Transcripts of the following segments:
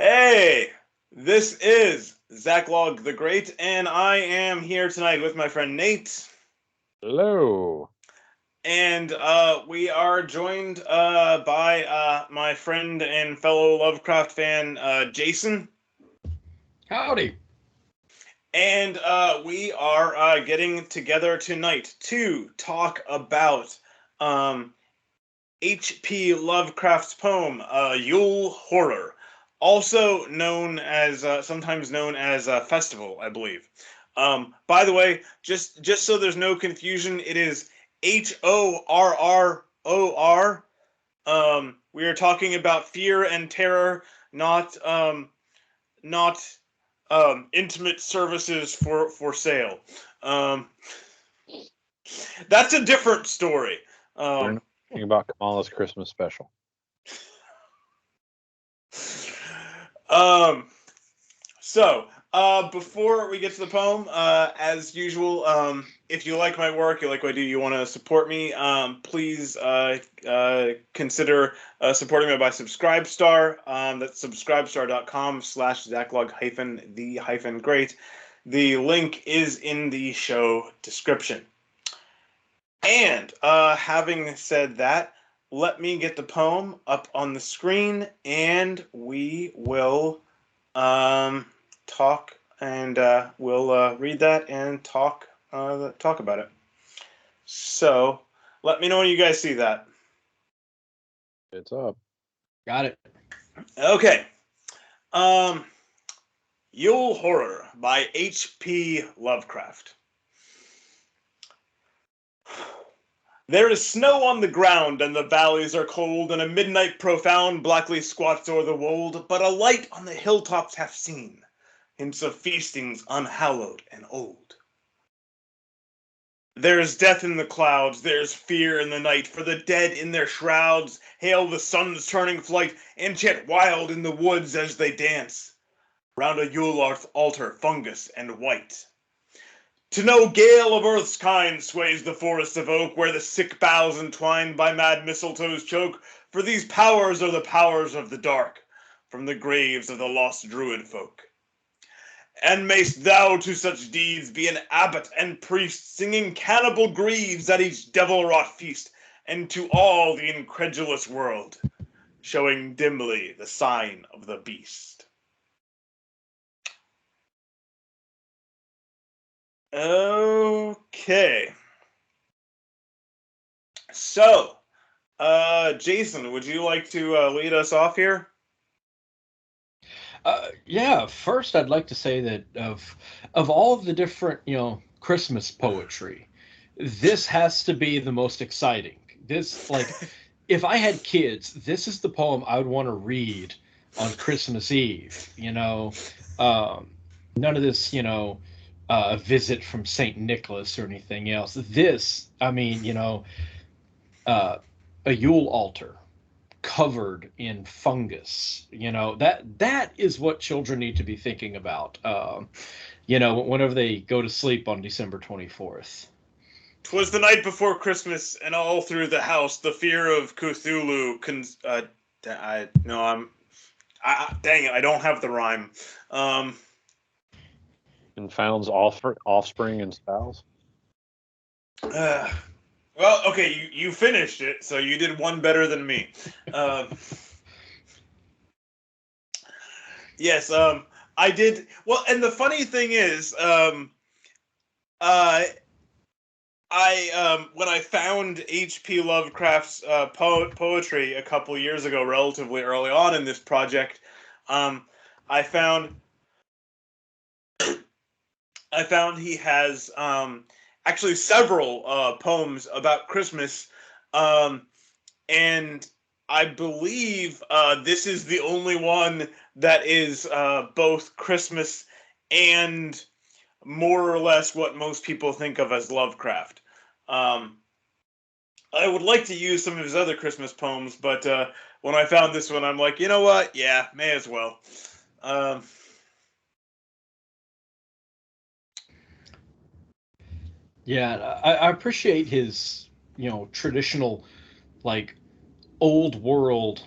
Hey, this is Zach Log the Great, and I am here tonight with my friend Nate. Hello. And we are joined by my friend and fellow Lovecraft fan, Jason. Howdy. And we are getting together tonight to talk about H.P. Lovecraft's poem, Yule Horror, also known as, sometimes known as Festival, I believe. By the way, just so there's no confusion, it is Horror. We are talking about fear and terror, not intimate services for sale. Um, that's a different story. We're not talking about Kamala's Christmas special. So, before we get to the poem, as usual, if you like my work, you like what I do, you want to support me, please consider supporting me by Subscribestar. That's subscribestar.com/Zachlog-the-great. The link is in the show description. And having said that, let me get the poem up on the screen, and we will talk, and we'll read that and talk about it. So let me know when you guys see that. It's up. Got it. Okay. Yule Horror by H.P. Lovecraft. There is snow on the ground, and the valleys are cold, and a midnight profound blackly squats o'er the wold, but a light on the hilltops half seen, hints of feastings unhallowed and old. There is death in the clouds, there's fear in the night, for the dead in their shrouds hail the sun's turning flight, and chant wild in the woods as they dance, round a Yule altar, fungus and white. To no gale of earth's kind sways the forest of oak, where the sick boughs entwined by mad mistletoes choke, for these powers are the powers of the dark, from the graves of the lost druid folk. And mayst thou to such deeds be an abbot and priest, singing cannibal greaves at each devil-wrought feast, and to all the incredulous world, showing dimly the sign of the beast. Okay. So, Jason, would you like to lead us off here? Yeah. First, I'd like to say that of all of the different, Christmas poetry, this has to be the most exciting. This, like, if I had kids, this is the poem I would want to read on Christmas Eve. None of this, a visit from Saint Nicholas or anything else. This, I mean, uh, a Yule altar covered in fungus. That is what children need to be thinking about. Whenever they go to sleep on December 24th. 'Twas the night before Christmas, and all through the house the fear of Cthulhu. Dang it, I don't have the rhyme. Confounds offspring and spouse. Well, okay, you finished it, so you did one better than me. Yes, I did. Well, and the funny thing is, when I found H.P. Lovecraft's poetry a couple years ago, relatively early on in this project, I found he has actually several poems about Christmas, and I believe this is the only one that is both Christmas and more or less what most people think of as Lovecraft. I would like to use some of his other Christmas poems, but when I found this one, I'm like, you know what? Yeah, may as well. Yeah, I appreciate his, traditional, like, old world,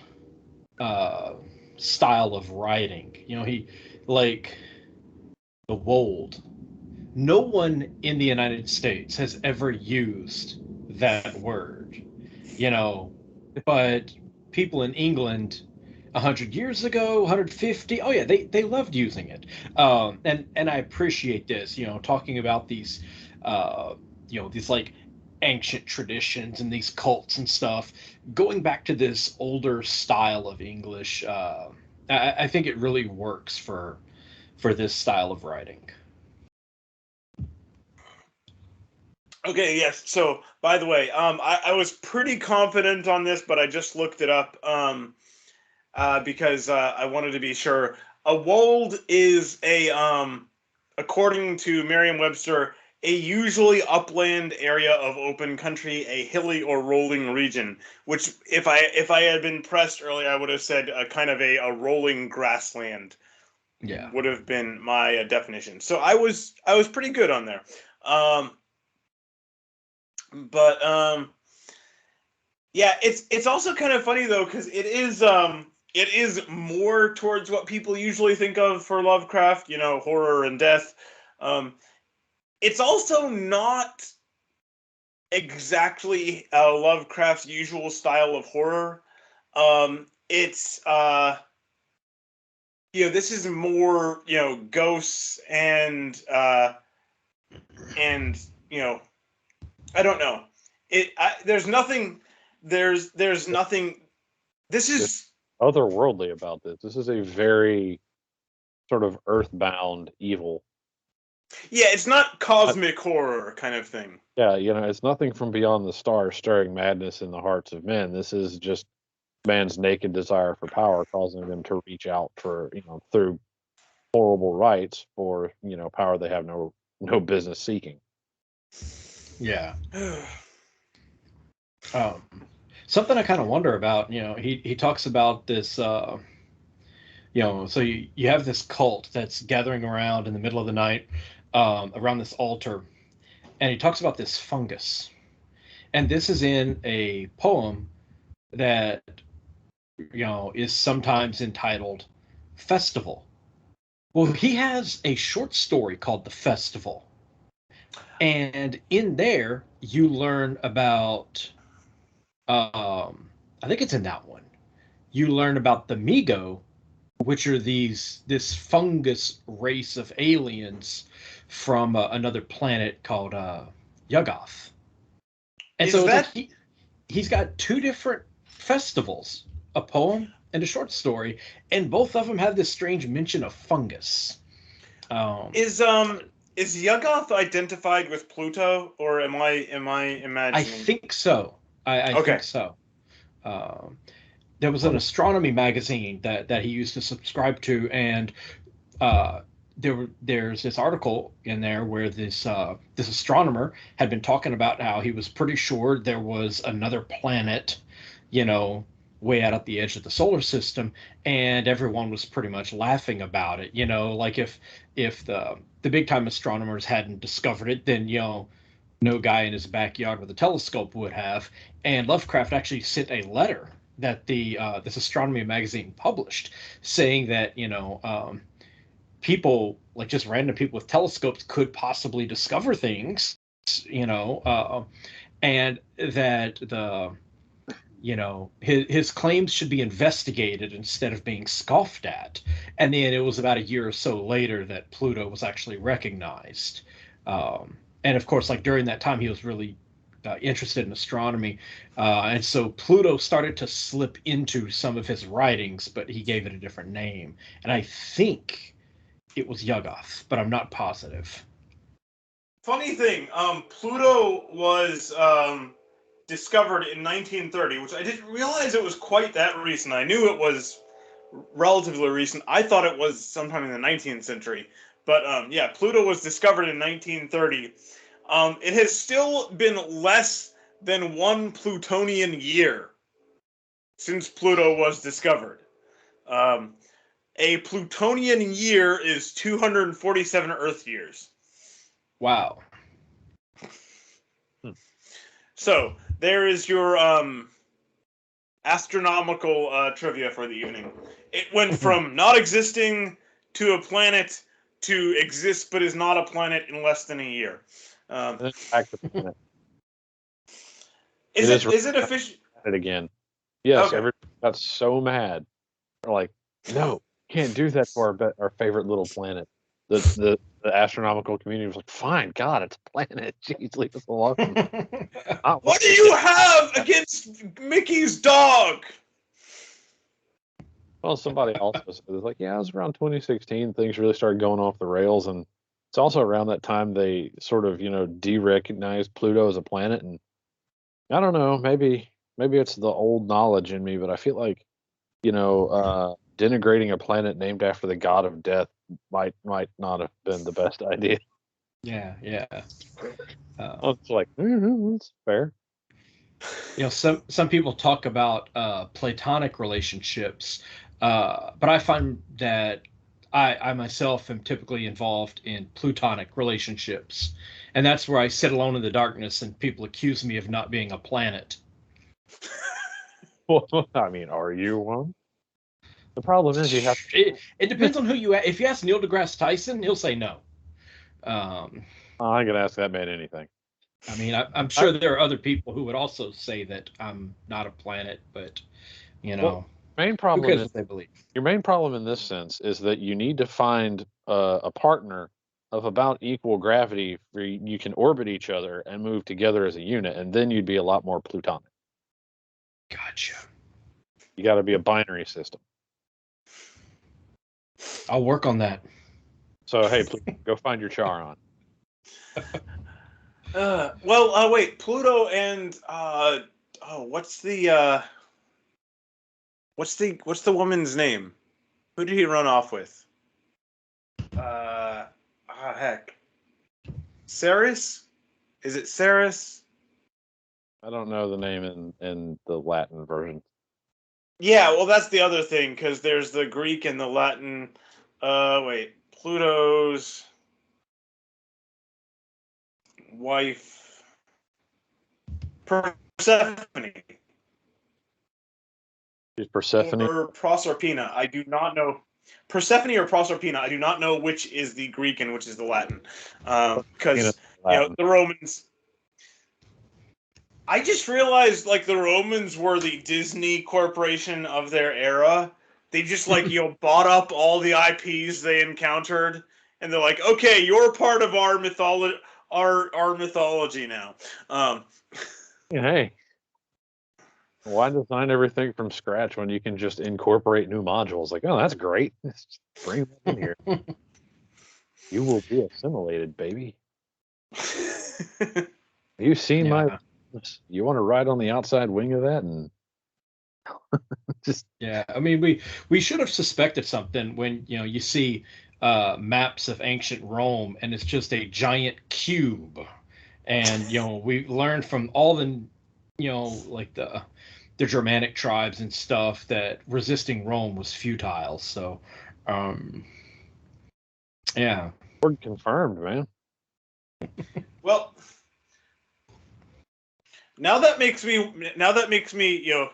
uh, style of writing. He like the wold. No one in the United States has ever used that word, you know, but people in England 100 years ago, 150, oh yeah, they loved using it. And I appreciate this, talking about these, uh, these like ancient traditions and these cults and stuff, going back to this older style of English. I think it really works for this style of writing. Okay, yes. So, by the way, I was pretty confident on this, but I just looked it up because I wanted to be sure. A wold is according to Merriam-Webster, a usually upland area of open country, a hilly or rolling region. Which, if I had been pressed earlier, I would have said kind of a rolling grassland Yeah. would have been my definition. So I was pretty good on there. Um, but yeah, it's also kind of funny though because it is more towards what people usually think of for Lovecraft, horror and death. Um, it's also not exactly Lovecraft's usual style of horror. It's this is more ghosts and I don't know. There's nothing. There's nothing. This It's is otherworldly about this. This is a very sort of earthbound evil. yeah. It's not cosmic horror kind of thing. Yeah, it's nothing from beyond the stars stirring madness in the hearts of men. This is just man's naked desire for power causing them to reach out for, through horrible rites for, power they have no business seeking. Yeah. Um, Something I kind of wonder about, he talks about this, so you have this cult that's gathering around in the middle of the night, around this altar, and he talks about this fungus. And this is in a poem that, is sometimes entitled Festival. Well, he has a short story called The Festival. And in there, you learn about, I think it's in that one. You learn about the Migo, which are this fungus race of aliens from another planet called Yuggoth. And Is so it's like that he's got two different festivals, a poem and a short story, and both of them have this strange mention of fungus. Um, is Yuggoth identified with Pluto, or am I I imagining? think so. I think Okay. so. Um, there was an astronomy magazine that he used to subscribe to, and uh, there's this article in there where this astronomer had been talking about how he was pretty sure there was another planet, you know, way out at the edge of the solar system, and everyone was pretty much laughing about it. Like if the big time astronomers hadn't discovered it, then no guy in his backyard with a telescope would have. And Lovecraft actually sent a letter that the this astronomy magazine published, saying that people, like just random people with telescopes, could possibly discover things, you know, and that his claims should be investigated instead of being scoffed at. And then it was about a year or so later that Pluto was actually recognized. And of course, like during that time, he was really interested in astronomy. And so Pluto started to slip into some of his writings, but he gave it a different name. And I think it was Yuggoth, but I'm not positive. Funny thing, Pluto was discovered in 1930, which I didn't realize it was quite that recent. I knew it was relatively recent. I thought it was sometime in the 19th century. But yeah, Pluto was discovered in 1930. It has still been less than one Plutonian year since Pluto was discovered. Um, a Plutonian year is 247 Earth years. Wow. Hmm. So there is your astronomical trivia for the evening. It went from not existing to a planet to exist but is not a planet in less than a year. And then back to the planet. Is it official? It again. Yes, Okay. everybody got so mad. They're like, no, can't do that to our favorite little planet. The astronomical community was like, fine, God, it's a planet. Jeez, leave us alone. What do you have against Mickey's dog? Well, somebody also said, it was like, yeah, it was around 2016. Things really started going off the rails. And it's also around that time they sort of, de-recognized Pluto as a planet. And I don't know, maybe it's the old knowledge in me, but I feel like, denigrating a planet named after the god of death might not have been the best idea. Yeah. It's like, that's fair. Some people talk about platonic relationships, but I find that I myself am typically involved in plutonic relationships, and that's where I sit alone in the darkness, and people accuse me of not being a planet. Well, I mean, are you one? The problem is you have. It depends on who you ask. If you ask Neil deGrasse Tyson, he'll say no. I'm gonna ask that man anything. I mean, I'm sure there are other people who would also say that I'm not a planet, but main problem who cares is what they believe. Your main problem in this sense is that you need to find a partner of about equal gravity where you can orbit each other and move together as a unit, and then you'd be a lot more plutonic. Gotcha. You got to be a binary system. I'll work on that. So hey, go find your Charon. Wait, Pluto and what's the woman's name? Who did he run off with? Heck. Ceres? Is it Ceres? I don't know the name in the Latin version. Yeah, well, that's the other thing, because there's the Greek and the Latin. Pluto's wife, Persephone. Is Persephone or Proserpina? I do not know. Persephone or Proserpina? I do not know which is the Greek and which is the Latin, because the Romans. I just realized, the Romans were the Disney corporation of their era. They just, bought up all the IPs they encountered, and they're like, okay, you're part of our mythology, our mythology now. Hey, why design everything from scratch when you can just incorporate new modules? Like, oh, that's great. Just bring that in here. You will be assimilated, baby. Have you seen my... You want to ride on the outside wing of that and just... Yeah, I mean, we should have suspected something when you see maps of ancient Rome and it's just a giant cube, and we learned from all the the Germanic tribes and stuff that resisting Rome was futile. So yeah, Borg confirmed, man. Well, Now that makes me,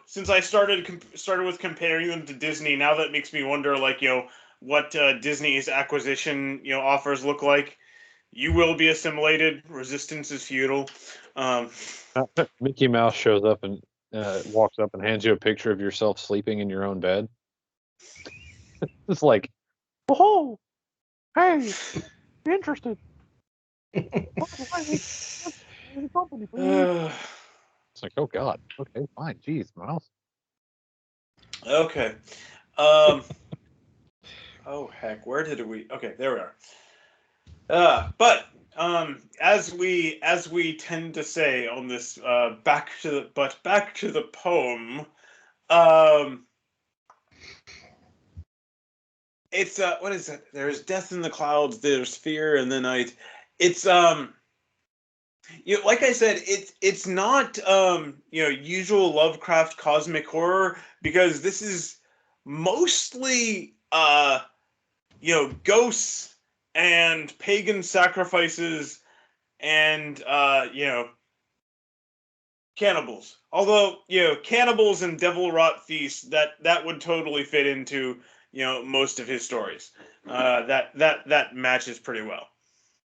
since I started with comparing them to Disney, now that makes me wonder, what Disney's acquisition, offers look like. You will be assimilated. Resistance is futile. Mickey Mouse shows up and walks up and hands you a picture of yourself sleeping in your own bed. It's like, oh, hey, interested. Company, please. It's like, oh God. Okay, fine. Jeez, Miles. Okay. Oh heck, where did we? Okay, there we are. But as we tend to say on this, back to the poem. It's what is it? There's death in the clouds. There's fear in the night. It's like I said, it's not usual Lovecraft cosmic horror, because this is mostly ghosts and pagan sacrifices and cannibals. Although, cannibals and devil rot feasts, that would totally fit into, most of his stories. That matches pretty well.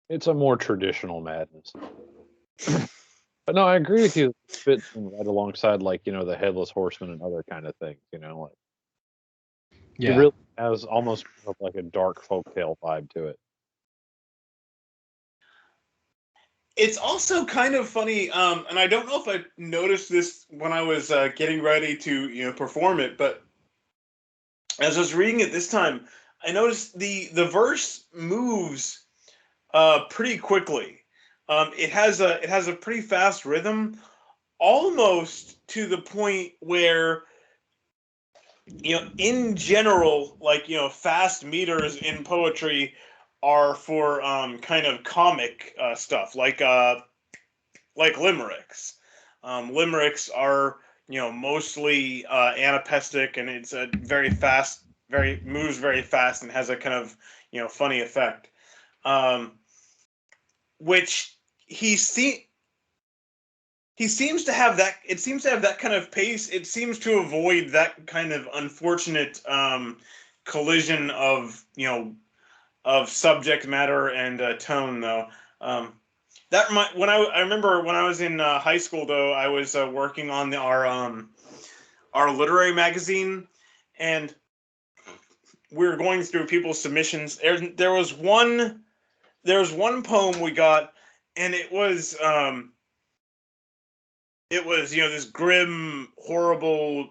It's a more traditional madness. But no, I agree with you. It fits in right alongside, like, the Headless Horseman and other kind of things, like it Yeah. really has almost like a dark folktale vibe to it. It's also kind of funny, and I don't know if I noticed this when I was getting ready to, perform it, but as I was reading it this time, I noticed the verse moves pretty quickly. It has a pretty fast rhythm, almost to the point where, in general, like, fast meters in poetry are for kind of comic stuff, like limericks. Limericks are, mostly anapestic, and it's a very fast, very moves very fast, and has a kind of, funny effect. Um, which he see he seems to have that. It seems to have that kind of pace. It seems to avoid that kind of unfortunate collision of subject matter and tone, though. I remember when I was in high school, though, I was working on our literary magazine, and we were going through people's submissions. There was one poem we got, and it was this grim, horrible,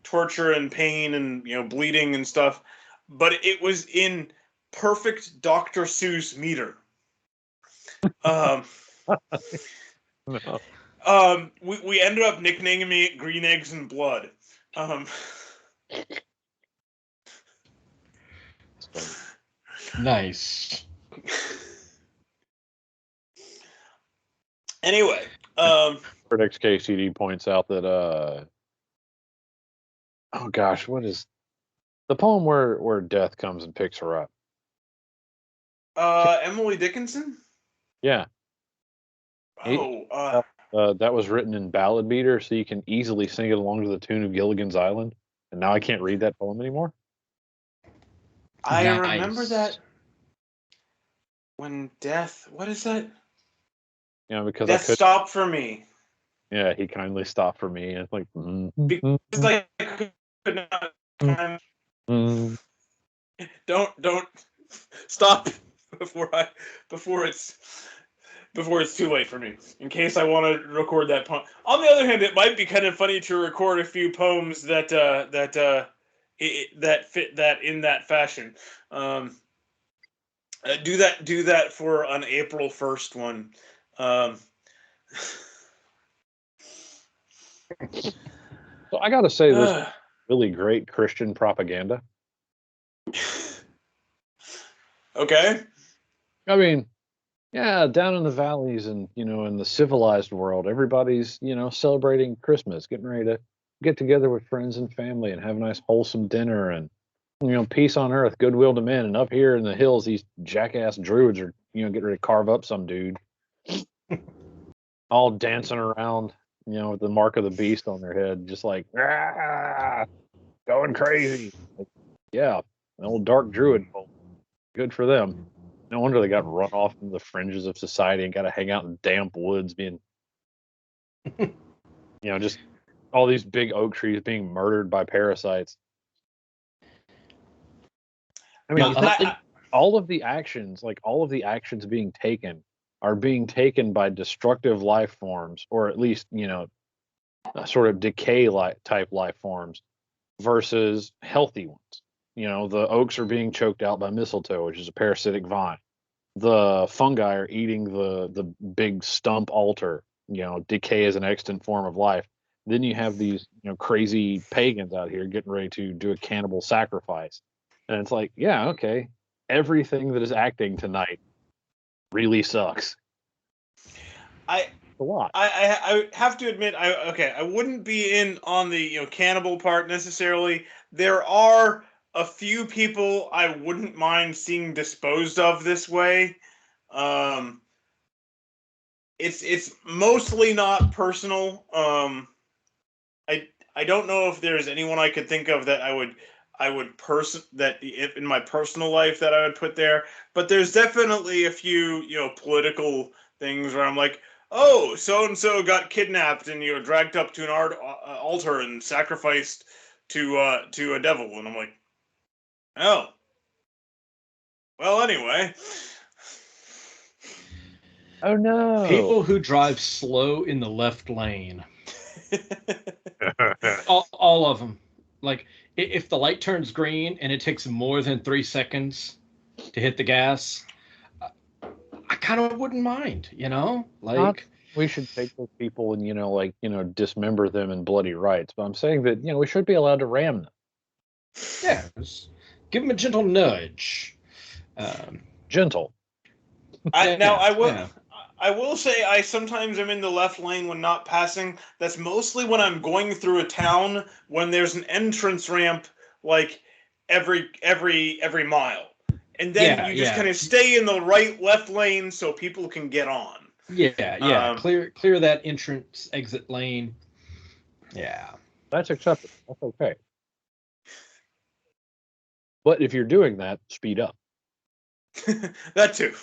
torture and pain and bleeding and stuff, but it was in perfect Dr. Seuss meter. Um, No. we ended up nicknaming it Green Eggs and Blood. Um, Nice. anyway, Critics KCD points out that oh gosh, what is the poem where death comes and picks her up? Emily Dickinson. Yeah. That was written in ballad meter, so you can easily sing it along to the tune of Gilligan's Island. And now I can't read that poem anymore. I Nice. remember that when death. What is that? Because Death stopped for me. Yeah, he kindly stopped for me, and it's like, Because I could not. Don't stop before it's too late for me. In case I want to record that poem. On the other hand, it might be kind of funny to record a few poems that fit that in that fashion. Do that for an April 1st one. So I got to say, this really great Christian propaganda. Okay. I mean, yeah, down in the valleys and in the civilized world, everybody's celebrating Christmas, getting ready to get together with friends and family and have a nice wholesome dinner and peace on earth, goodwill to men. And up here in the hills, these jackass druids are getting ready to carve up some dude, all dancing around, with the mark of the beast on their head, just like going crazy. Like, yeah, an old dark druid. Good for them. No wonder they got run off from the fringes of society and got to hang out in damp woods, being, just all these big oak trees being murdered by parasites. I mean, all of the actions being taken are being taken by destructive life forms, or at least, sort of decay type life forms versus healthy ones. The oaks are being choked out by mistletoe, which is a parasitic vine. The fungi are eating the big stump altar. Decay is an extant form of life. Then you have these crazy pagans out here getting ready to do a cannibal sacrifice, and it's like, yeah, okay, everything that is acting tonight really sucks. A lot. I have to admit, I wouldn't be in on the cannibal part necessarily. There are a few people I wouldn't mind seeing disposed of this way. it's mostly not personal. I don't know if there's anyone I could think of that I would that if in my personal life that I would put there, but there's definitely a few political things where I'm like, oh, so and so got kidnapped and dragged up to an altar and sacrificed to a devil, and I'm like, oh, well, anyway. Oh no! People who drive slow in the left lane. all of them. Like, if the light turns green and it takes more than 3 seconds to hit the gas, I kind of wouldn't mind, Like, we should take those people and dismember them in bloody rites. But I'm saying that we should be allowed to ram them. Yeah, just give them a gentle nudge. Gentle. I will say I sometimes am in the left lane when not passing. That's mostly when I'm going through a town when there's an entrance ramp like every mile. And then you just kind of stay in the left lane so people can get on. Yeah. Clear that entrance exit lane. Yeah. That's acceptable. That's okay. But if you're doing that, speed up. That too.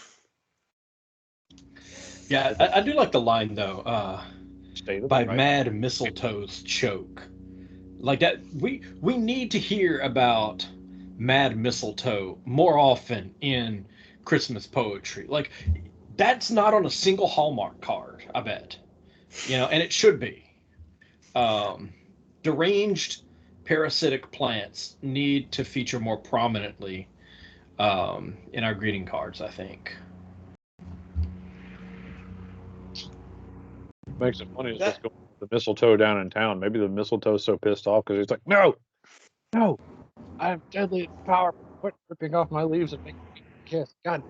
Yeah, I do like the line though. By right. Mad Mistletoe's choke. Like that, we need to hear about Mad Mistletoe more often in Christmas poetry. Like, that's not on a single Hallmark card, I bet. And it should be. Deranged parasitic plants need to feature more prominently in our greeting cards, I think. Makes it funny is just going with the mistletoe down in town. Maybe the mistletoe's so pissed off because he's like, no, I have deadly power. Quit ripping off my leaves and making me kiss. God.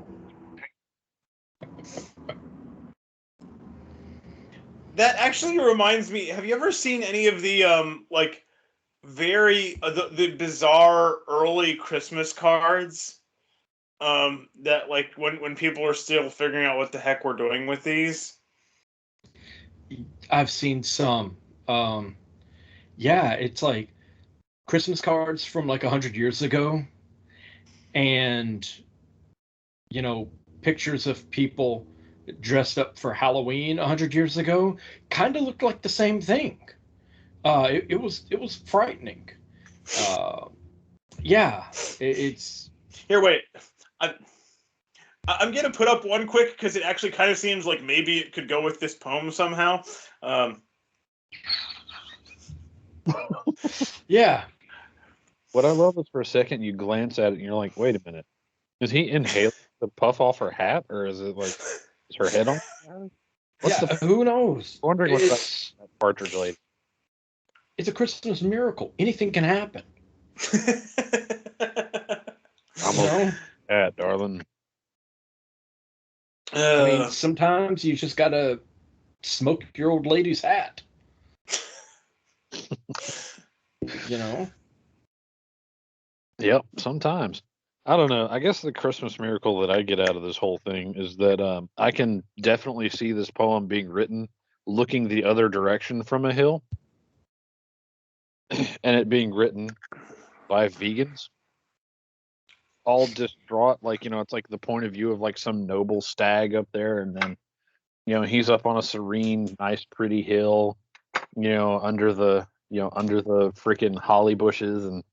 That actually reminds me. Have you ever seen any of the the bizarre early Christmas cards? That like when people are still figuring out what the heck we're doing with these. I've seen some. Yeah, it's like Christmas cards from like 100 years ago, and pictures of people dressed up for Halloween 100 years ago kind of looked like the same thing. It was frightening. It's here. Wait, I'm gonna put up one quick because it actually kind of seems like maybe it could go with this poem somehow. Yeah. What I love is for a second you glance at it and you're like, wait a minute, is he inhaling the puff off her hat, or is it like is her head on? Who knows? I'm wondering what's that partridge lady. It's a Christmas miracle. Anything can happen. I'm a cat, darling. I mean, sometimes you just gotta smoke your old lady's hat. Yep, sometimes. I don't know. I guess the Christmas miracle that I get out of this whole thing is that I can definitely see this poem being written looking the other direction from a hill, and it being written by vegans, all distraught. Like, it's like the point of view of like some noble stag up there, and then he's up on a serene, nice, pretty hill, under the freaking holly bushes, and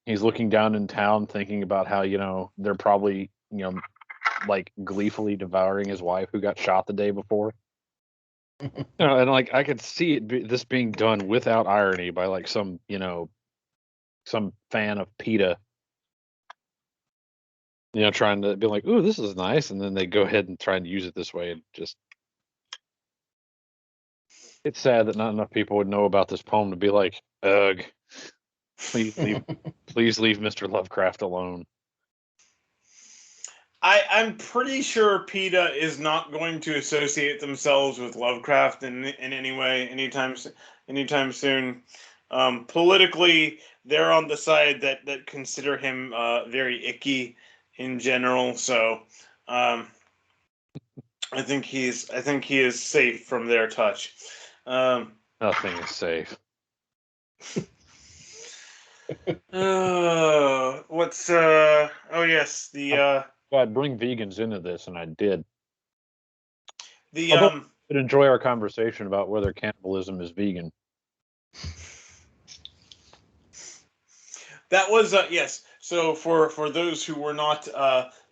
he's looking down in town thinking about how, they're probably, like gleefully devouring his wife who got shot the day before. And like I could see this being done without irony by like some fan of PETA, trying to be like, ooh, this is nice. And then they go ahead and try and use it this way. And just, it's sad that not enough people would know about this poem to be like, ugh. Please leave Mr. Lovecraft alone. I'm pretty sure PETA is not going to associate themselves with Lovecraft in any way anytime soon. Politically, they're on the side that consider him very icky in general. So I think he is safe from their touch. Nothing is safe. What's oh yes, I'd bring vegans into this, and I did. the Although I would enjoy our conversation about whether cannibalism is vegan. that was yes. So for those who were not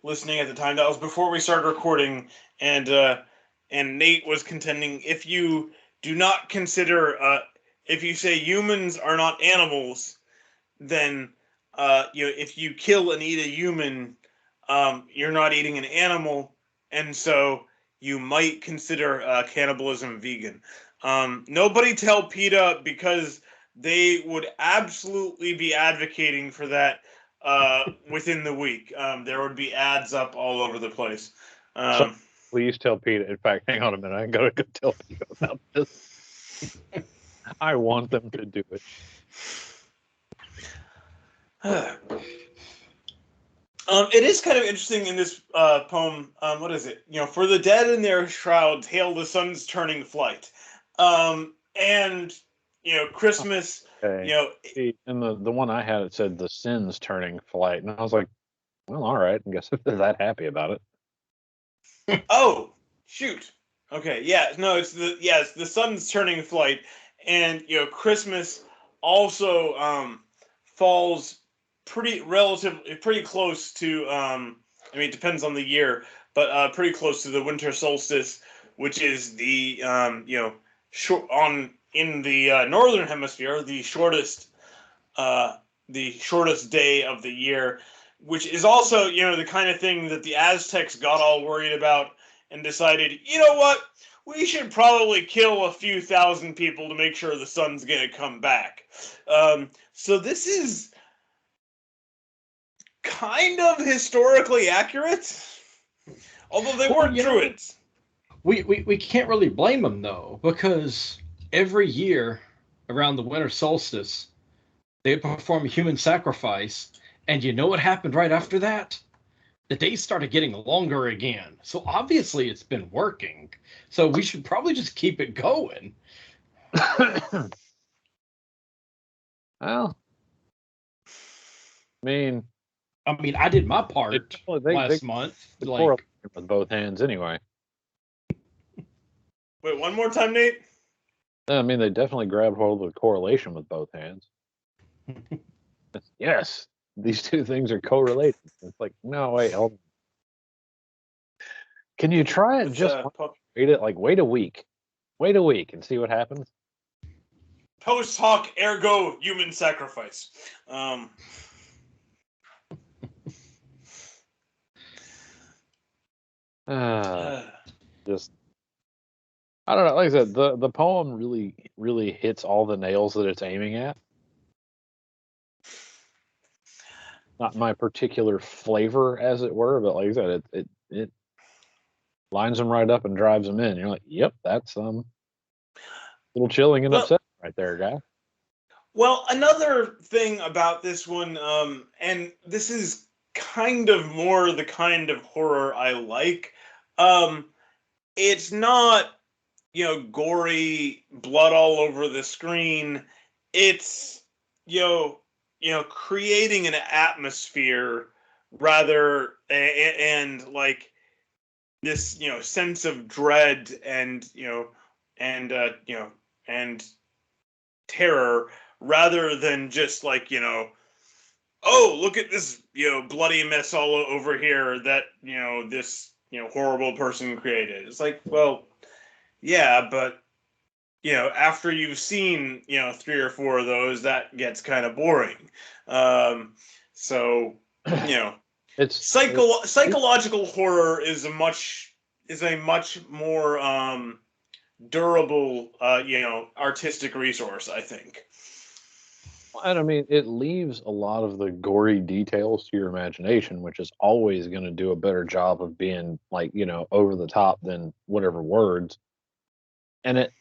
listening at the time, that was before we started recording, and Nate was contending if you do not consider if you say humans are not animals, then if you kill and eat a human, you're not eating an animal, and so you might consider cannibalism vegan. Nobody tell PETA, because they would absolutely be advocating for that within the week. There would be ads up all over the place. So please tell PETA. In fact, hang on a minute. I gotta go tell PETA about this. I want them to do it. It is kind of interesting in this poem. What is it? For the dead in their shrouds, hail the sun's turning flight. And Christmas. See, and the one I had, it said the sin's turning flight, and I was like, well, all right. I guess if they're that happy about it. Oh, shoot. Okay, yeah, no, it's the sun's turning flight, and Christmas also falls pretty close to I mean, it depends on the year, but pretty close to the winter solstice, which is the short on in the northern hemisphere, the shortest day of the year, which is also the kind of thing that the Aztecs got all worried about and decided, you know what, we should probably kill a few thousand people to make sure the sun's gonna come back. So this is kind of historically accurate, although they weren't druids. We can't really blame them though, because every year around the winter solstice they perform a human sacrifice, and you know what happened right after that? The days started getting longer again. So obviously it's been working. So we should probably just keep it going. Well, I mean, I did my part last month. Like with both hands anyway. Wait, one more time, Nate? I mean, they definitely grabbed hold of the correlation with both hands. Yes, these two things are correlated. It's like, no, wait, hold on. Can you try it wait a week. Wait a week and see what happens. Post hoc ergo human sacrifice. Just I don't know. Like I said, the poem really hits all the nails that it's aiming at. Not my particular flavor, as it were, but like I said, it lines them right up and drives them in. You're like, yep, that's a little chilling and upsetting right there, guy. Well, another thing about this one, and this is kind of more the kind of horror I like. It's not gory blood all over the screen. It's creating an atmosphere rather and like this sense of dread and and terror, rather than just like oh, look at this bloody mess all over here that this horrible person created. It's like, well, yeah, but after you've seen 3 or 4 of those, that gets kind of boring. So it's psychological horror is a much more durable artistic resource, I think. And I mean, it leaves a lot of the gory details to your imagination, which is always going to do a better job of being like over the top than whatever words. And it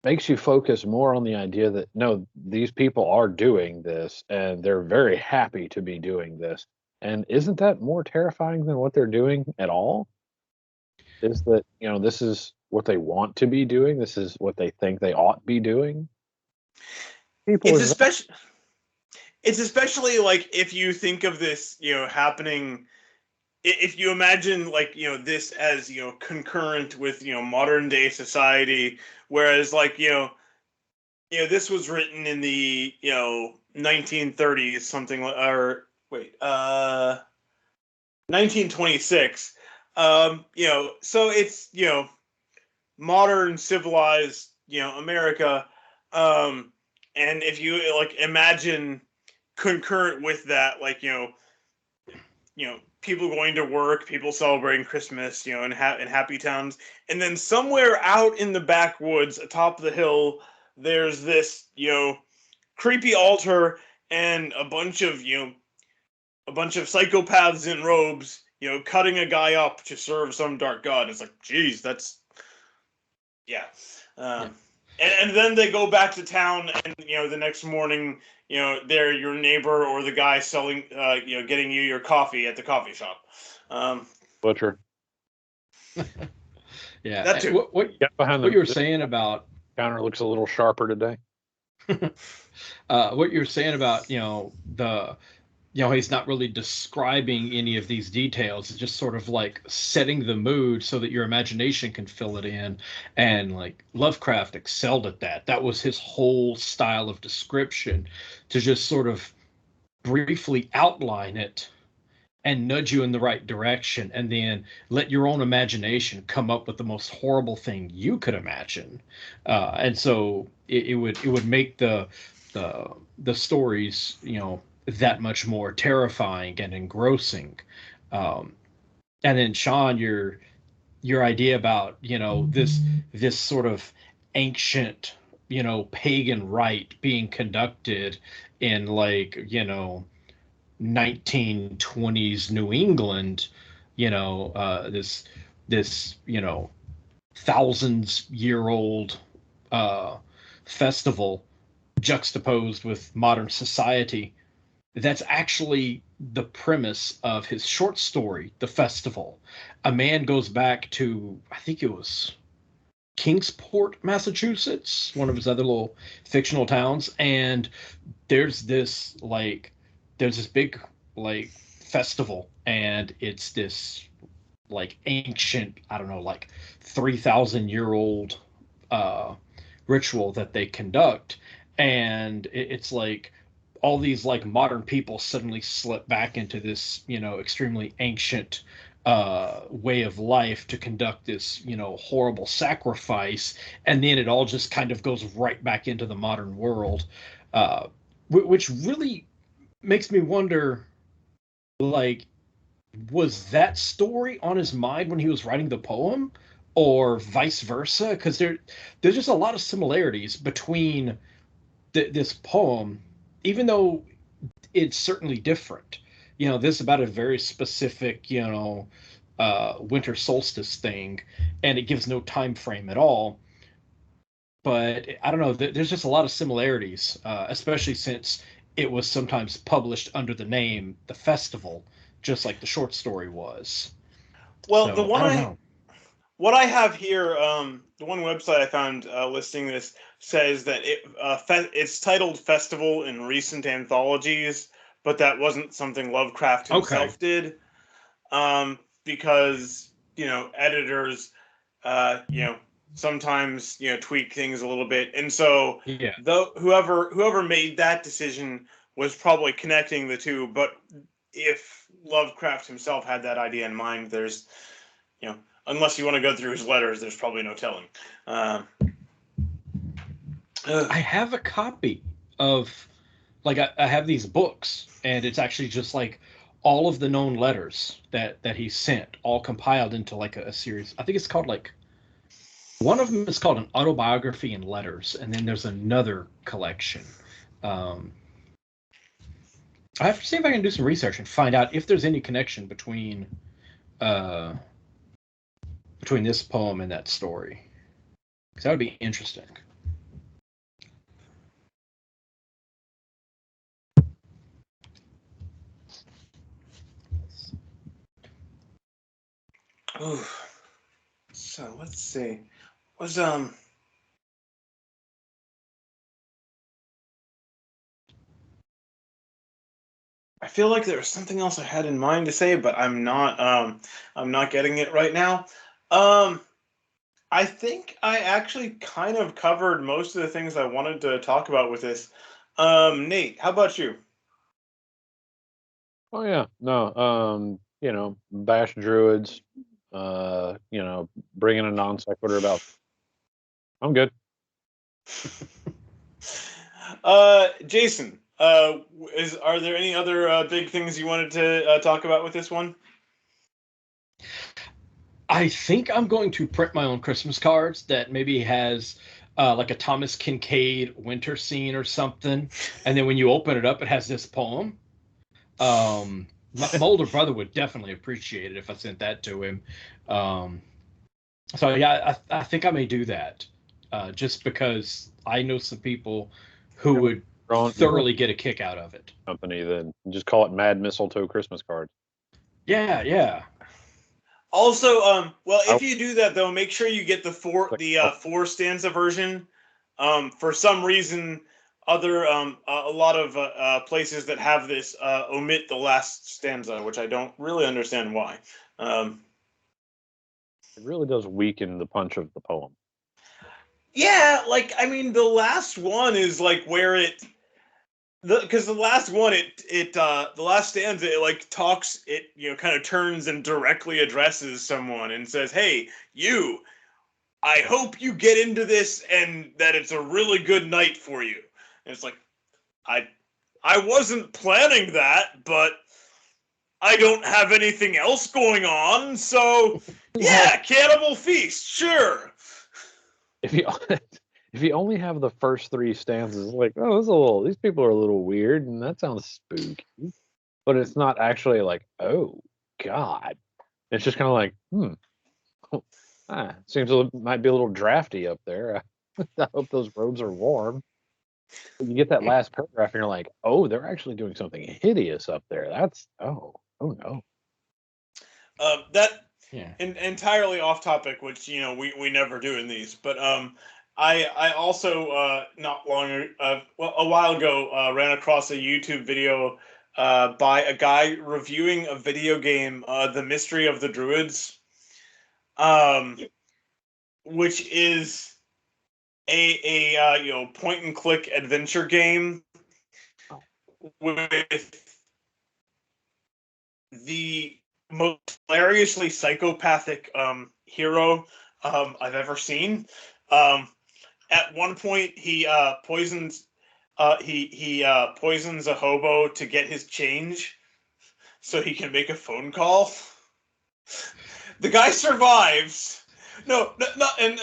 makes you focus more on the idea that no, these people are doing this and they're very happy to be doing this. And isn't that more terrifying than what they're doing at all? is that, this is what they want to be doing. This is what they think they ought to be doing. People It's is especially it's especially like if you think of this, happening. If you imagine like this as concurrent with modern day society, whereas like this was written in the 1930s, something or wait 1926. So it's modern civilized America, um and if you like imagine concurrent with that, like people going to work, people celebrating Christmas, in happy towns, and then somewhere out in the backwoods, atop the hill, there's this creepy altar and a bunch of psychopaths in robes, cutting a guy up to serve some dark god. It's like, geez, that's yeah. Yeah. And then they go back to town, and the next morning, they're your neighbor or the guy selling, getting you your coffee at the coffee shop. butcher. Yeah. That too. Get behind What you were the saying about counter looks a little sharper today. what you were saying about he's not really describing any of these details. It's just sort of like setting the mood so that your imagination can fill it in. And like Lovecraft excelled at that. That was his whole style of description, to just sort of briefly outline it and nudge you in the right direction, and then let your own imagination come up with the most horrible thing you could imagine. And so it would make the stories that much more terrifying and engrossing. Um, and then Sean, your idea about this sort of ancient pagan rite being conducted in like 1920s New England, this thousands year old festival juxtaposed with modern society. That's actually the premise of his short story, The Festival. A man goes back to, I think it was Kingsport, Massachusetts, one of his other little fictional towns, and there's this like there's this big like festival, and it's this like ancient, I don't know, like 3,000-year-old uh ritual that they conduct. And it's like all these like modern people suddenly slip back into this extremely ancient way of life to conduct this horrible sacrifice, and then it all just kind of goes right back into the modern world, uh, which really makes me wonder, like, was that story on his mind when he was writing the poem, or vice versa? Because there's just a lot of similarities between this poem, even though it's certainly different. This is about a very specific, winter solstice thing, and it gives no time frame at all. But I don't know. There's just a lot of similarities, especially since it was sometimes published under the name The Festival, just like the short story was. Well, So I don't know. what I have here, the one website I found listing this says that it's titled Festival in Recent Anthologies, but that wasn't something Lovecraft Okay. himself did, because editors, sometimes tweak things a little bit, and so Yeah. though whoever made that decision was probably connecting the two. But if Lovecraft himself had that idea in mind, there's unless you want to go through his letters, there's probably no telling. Uh, I have a copy of, like, I have these books, and it's actually just like all of the known letters that he sent, all compiled into like a series. I think it's called like, one of them is called An Autobiography in Letters, and then there's another collection. Um, I have to see if I can do some research and find out if there's any connection uh, between this poem and that story, because that would be interesting. oof. So let's see. Was I feel like there was something else I had in mind to say, but I'm not getting it right now. I think I actually kind of covered most of the things I wanted to talk about with this. Nate, how about you? Oh yeah, no, bash druids, bringing a non sequitur about. I'm good. Jason, are there any other big things you wanted to talk about with this one? I think I'm going to print my own Christmas cards that maybe has like a Thomas Kincaid winter scene or something, and then when you open it up, it has this poem. My older brother would definitely appreciate it if I sent that to him. So yeah, I think I may do that, just because I know some people who would thoroughly get a kick out of it. Company, then just call it Mad Mistletoe Christmas cards. Yeah, yeah. Also, well, if you do that though, make sure you get the four stanza version. For some reason, a lot of places that have this omit the last stanza, which I don't really understand why. It really does weaken the punch of the poem. Yeah, like I mean, the last one is like where because the last one the last stanza it like talks kind of turns and directly addresses someone and says, "Hey, you, I hope you get into this and that it's a really good night for you." And it's like, I wasn't planning that, but I don't have anything else going on, so yeah, cannibal feast, sure. If you if you only have the first three stanzas, like, these people are a little weird, and that sounds spooky, but it's not actually like, oh God. It's just kind of like, seems might be a little drafty up there. I hope those robes are warm. But you get that last paragraph, and you're like, oh, they're actually doing something hideous up there. That's oh no. That Yeah. entirely off topic, which we never do in these. But I also not long a while ago ran across a YouTube video by a guy reviewing a video game, The Mystery of the Druids, which is a point and click adventure game with the most hilariously psychopathic hero I've ever seen. At one point, he poisons poisons a hobo to get his change, so he can make a phone call. The guy survives. No, not and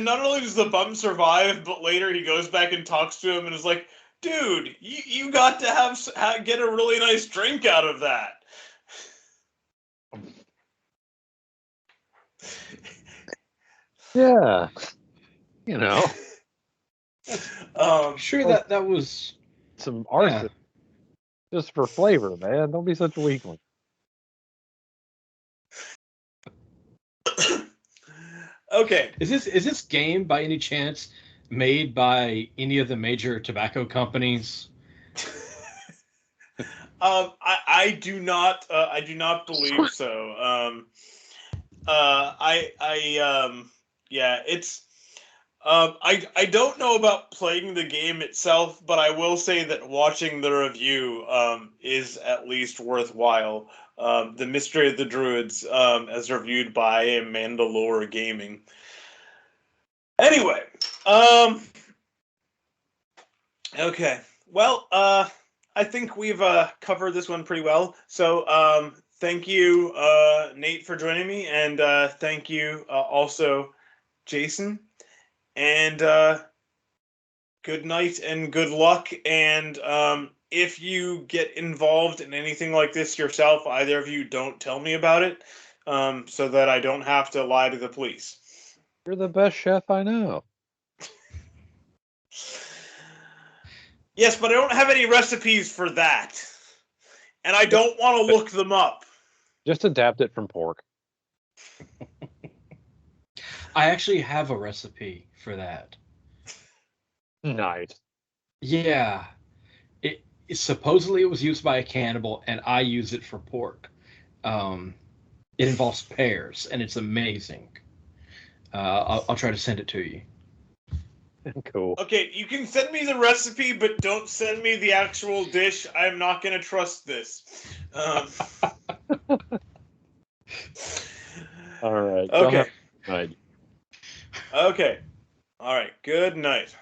not only does the bum survive, but later he goes back and talks to him and is like, "Dude, you got to get a really nice drink out of that." Yeah, Sure, that was some arson just for flavor, man. Don't be such a weakling. Okay. Is this game by any chance made by any of the major tobacco companies? I do not believe so. Yeah, it's I don't know about playing the game itself, but I will say that watching the review is at least worthwhile. The Mystery of the Druids, as reviewed by Mandalore Gaming. Anyway, okay. Well, I think we've covered this one pretty well. So, thank you, Nate, for joining me, and thank you also, Jason. And good night and good luck. And if you get involved in anything like this yourself, either of you don't tell me about it, so that I don't have to lie to the police. You're the best chef I know. Yes, but I don't have any recipes for that. And I don't want to look them up. Just adapt it from pork. I actually have a recipe for that. Nice. Yeah. Supposedly it was used by a cannibal, and I use it for pork. It involves pears, and it's amazing. I'll try to send it to you. Cool. Okay, you can send me the recipe, but don't send me the actual dish. I'm not gonna trust this. All right. Okay. Night. Okay. All right. Good night.